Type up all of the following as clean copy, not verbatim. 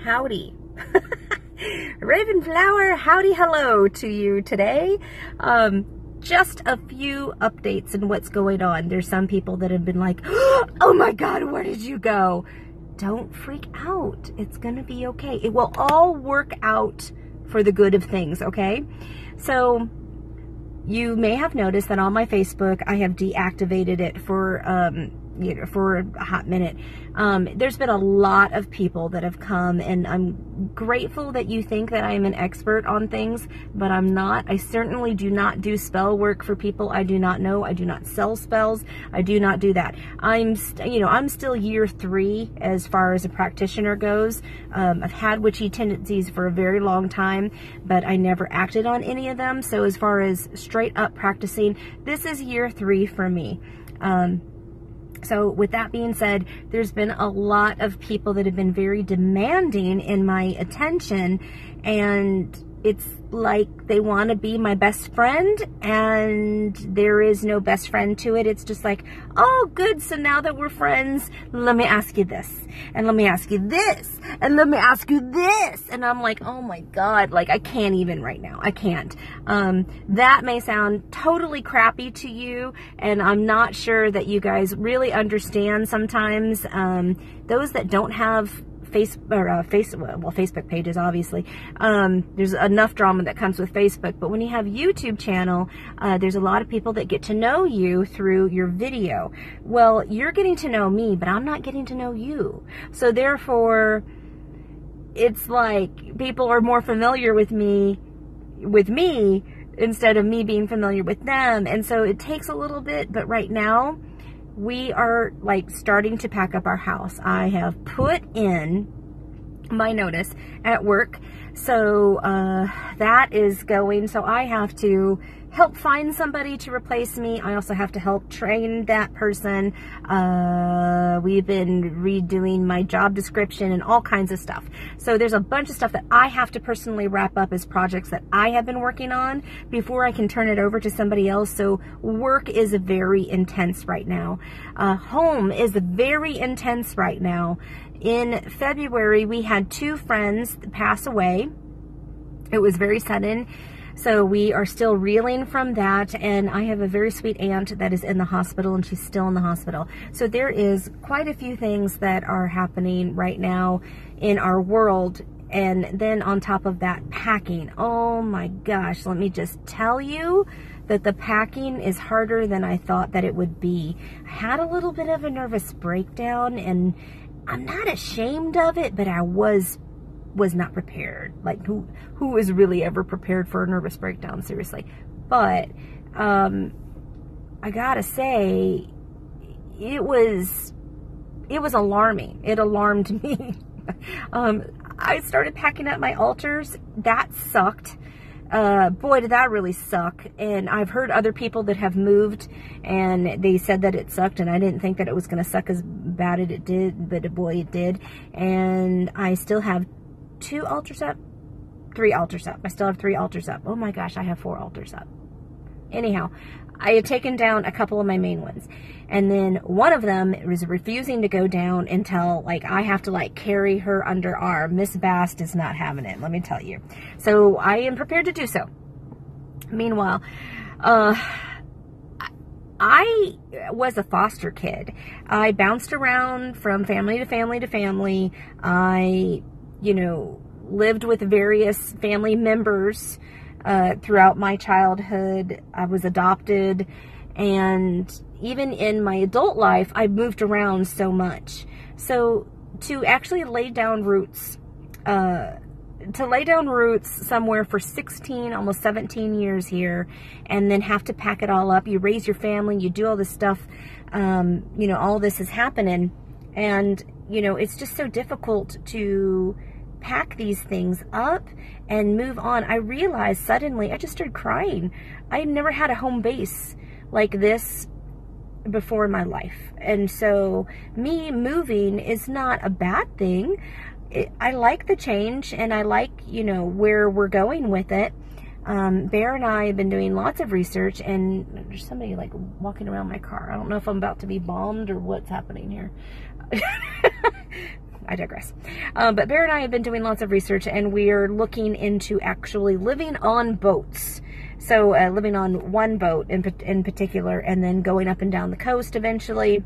Howdy. Ravenflower, howdy hello to you today. Just a few updates on what's going on. There's some people that have been like, oh my God, where did you go? Don't freak out. It's gonna be okay. It will all work out for the good of things, okay? So you may have noticed that on my Facebook, I have deactivated it for for a hot minute. There's been a lot of people that have come, and I'm grateful that you think that I am an expert on things, but I'm not. I certainly do not do spell work for people I do not know. I do not sell spells. I do not do that. I'm still year 3 as far as a practitioner goes. I've had witchy tendencies for a very long time, but I never acted on any of them. So as far as straight up practicing, this is year 3 for me. So with that being said, there's been a lot of people that have been very demanding in my attention, and it's like they want to be my best friend, and there is no best friend to it. It's just like, oh good, so now that we're friends, let me ask you this, and let me ask you this, and let me ask you this, and I'm like, oh my God, like I can't even right now. I can't. That may sound totally crappy to you, and I'm not sure that you guys really understand sometimes. Those that don't have Facebook pages, obviously. There's enough drama that comes with Facebook, but when you have YouTube channel, there's a lot of people that get to know you through your video. Well, you're getting to know me, but I'm not getting to know you. So therefore, it's like people are more familiar with me instead of me being familiar with them. And so it takes a little bit, but right now, we are like starting to pack up our house. I have put in my notice at work. So that is going. So I have to help find somebody to replace me. I also have to help train that person. We've been redoing my job description and all kinds of stuff. So there's a bunch of stuff that I have to personally wrap up as projects that I have been working on before I can turn it over to somebody else. So work is very intense right now. Home is very intense right now. In February, we had 2 friends pass away. It was very sudden. So we are still reeling from that, and I have a very sweet aunt that is in the hospital, and she's still in the hospital. So there is quite a few things that are happening right now in our world, and then on top of that, packing. Oh my gosh, let me just tell you that the packing is harder than I thought that it would be. I had a little bit of a nervous breakdown, and I'm not ashamed of it, but I was not prepared. Like who is really ever prepared for a nervous breakdown, seriously? But I gotta say, it was alarming. It alarmed me. I started packing up my altars. That sucked. Boy, did that really suck. And I've heard other people that have moved, and they said that it sucked, and I didn't think that it was going to suck as bad as it did, but boy, it did. And I still have 2 altars up, 3 altars up. I still have 3 altars up. Oh my gosh, I have 4 altars up. Anyhow, I had taken down a couple of my main ones, and then one of them was refusing to go down until like I have to like carry her under arm. Miss Bast is not having it, let me tell you. So I am prepared to do so. Meanwhile, I was a foster kid. I bounced around from family to family to family. I, lived with various family members throughout my childhood. I was adopted, and even in my adult life, I moved around so much. So to actually lay down roots, somewhere for 16, almost 17 years here, and then have to pack it all up. You raise your family, you do all this stuff, all this is happening. And, it's just so difficult to pack these things up and move on. I realized suddenly, I just started crying. I never had a home base like this before in my life. And so me moving is not a bad thing. I like the change, and I like, where we're going with it. Bear and I have been doing lots of research, and there's somebody like walking around my car. I don't know if I'm about to be bombed or what's happening here. I digress. But Bear and I have been doing lots of research, and we are looking into actually living on boats. So living on one boat in particular, and then going up and down the coast eventually.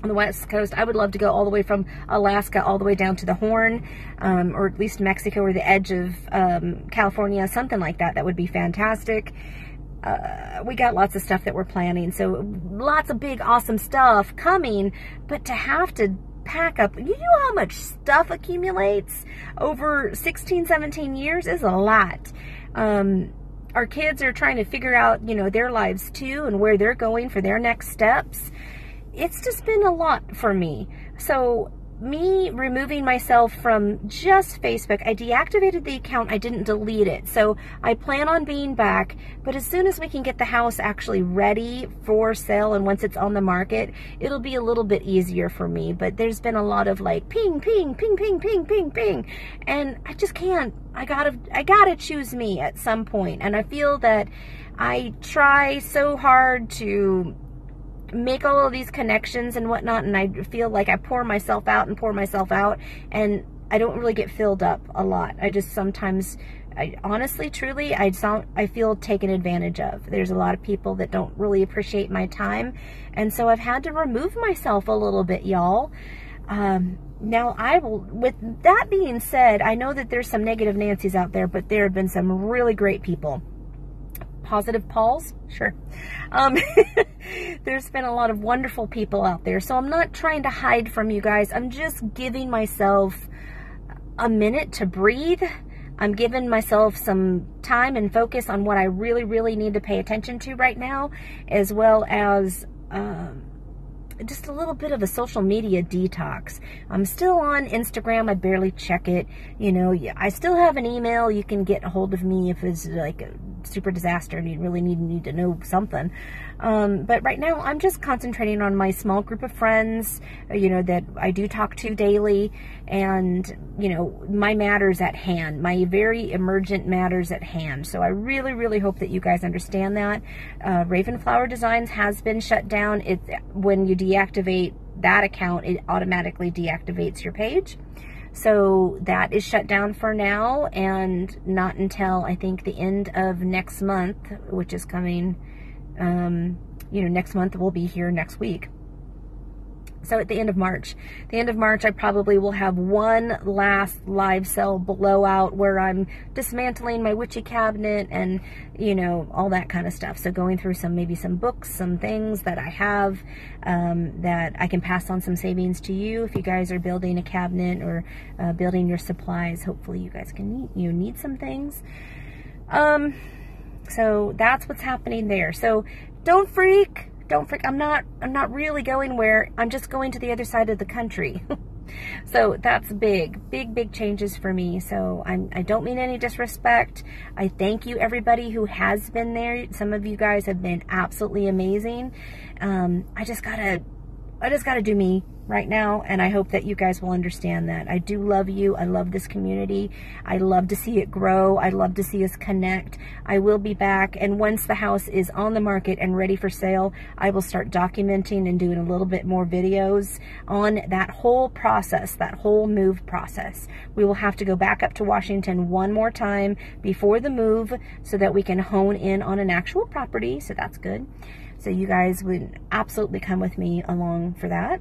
On the west coast, I would love to go all the way from Alaska all the way down to the Horn, or at least Mexico or the edge of California, something like that. That would be fantastic. We got lots of stuff that we're planning, so lots of big awesome stuff coming, but to have to pack up, you know how much stuff accumulates over 16, 17 years is a lot. Our kids are trying to figure out, you know, their lives too, and where they're going for their next steps. It's just been a lot for me. So me removing myself from just Facebook, I deactivated the account, I didn't delete it. So I plan on being back, but as soon as we can get the house actually ready for sale, and once it's on the market, it'll be a little bit easier for me. But there's been a lot of like ping, ping, ping, ping, ping, ping, ping, and I just can't. I gotta choose me at some point. And I feel that I try so hard to make all of these connections and whatnot, and I feel like I pour myself out, and I don't really get filled up a lot. I just sometimes, honestly, truly, I feel taken advantage of. There's a lot of people that don't really appreciate my time, and so I've had to remove myself a little bit, y'all. Now, with that being said, I know that there's some negative Nancys out there, but there have been some really great people. Positive Pauls? Sure. There's been a lot of wonderful people out there, so I'm not trying to hide from you guys. I'm just giving myself a minute to breathe. I'm giving myself some time and focus on what I really, really need to pay attention to right now, as well as just a little bit of a social media detox. I'm still on Instagram. I barely check it. You know, I still have an email. You can get a hold of me if it's like a super disaster and you really need to know something. But right now I'm just concentrating on my small group of friends, you know, that I do talk to daily, and, you know, my matters at hand, my very emergent matters at hand. So I really, really hope that you guys understand that. Ravenflower Designs has been shut down. When you deactivate that account, it automatically deactivates your page. So that is shut down for now, and not until I think the end of next month, which is coming, you know, next month will be here next week. So at the end of March, I probably will have one last live sale blowout where I'm dismantling my witchy cabinet and, you know, all that kind of stuff. So going through maybe some books, some things that I have, that I can pass on some savings to you if you guys are building a cabinet or building your supplies. Hopefully you guys can need some things. So that's what's happening there. So don't freak. I'm not really going where, I'm just going to the other side of the country. So that's big changes for me. So I don't mean any disrespect. I thank you, everybody who has been there. Some of you guys have been absolutely amazing. I just gotta do me right now, and I hope that you guys will understand that. I do love you. I love this community. I love to see it grow. I love to see us connect. I will be back, and once the house is on the market and ready for sale, I will start documenting and doing a little bit more videos on that whole process, that whole move process. We will have to go back up to Washington one more time before the move so that we can hone in on an actual property, so that's good. So you guys would absolutely come with me along for that.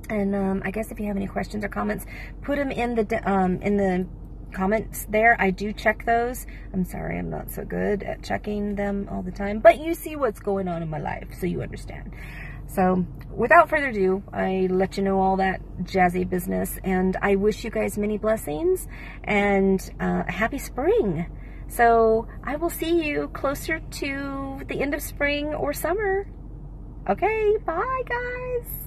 And I guess if you have any questions or comments, put them in the comments there. I do check those. I'm sorry, I'm not so good at checking them all the time, but you see what's going on in my life, so you understand. So without further ado, I let you know all that jazzy business, and I wish you guys many blessings and a happy spring. So I will see you closer to the end of spring or summer. Okay, bye guys.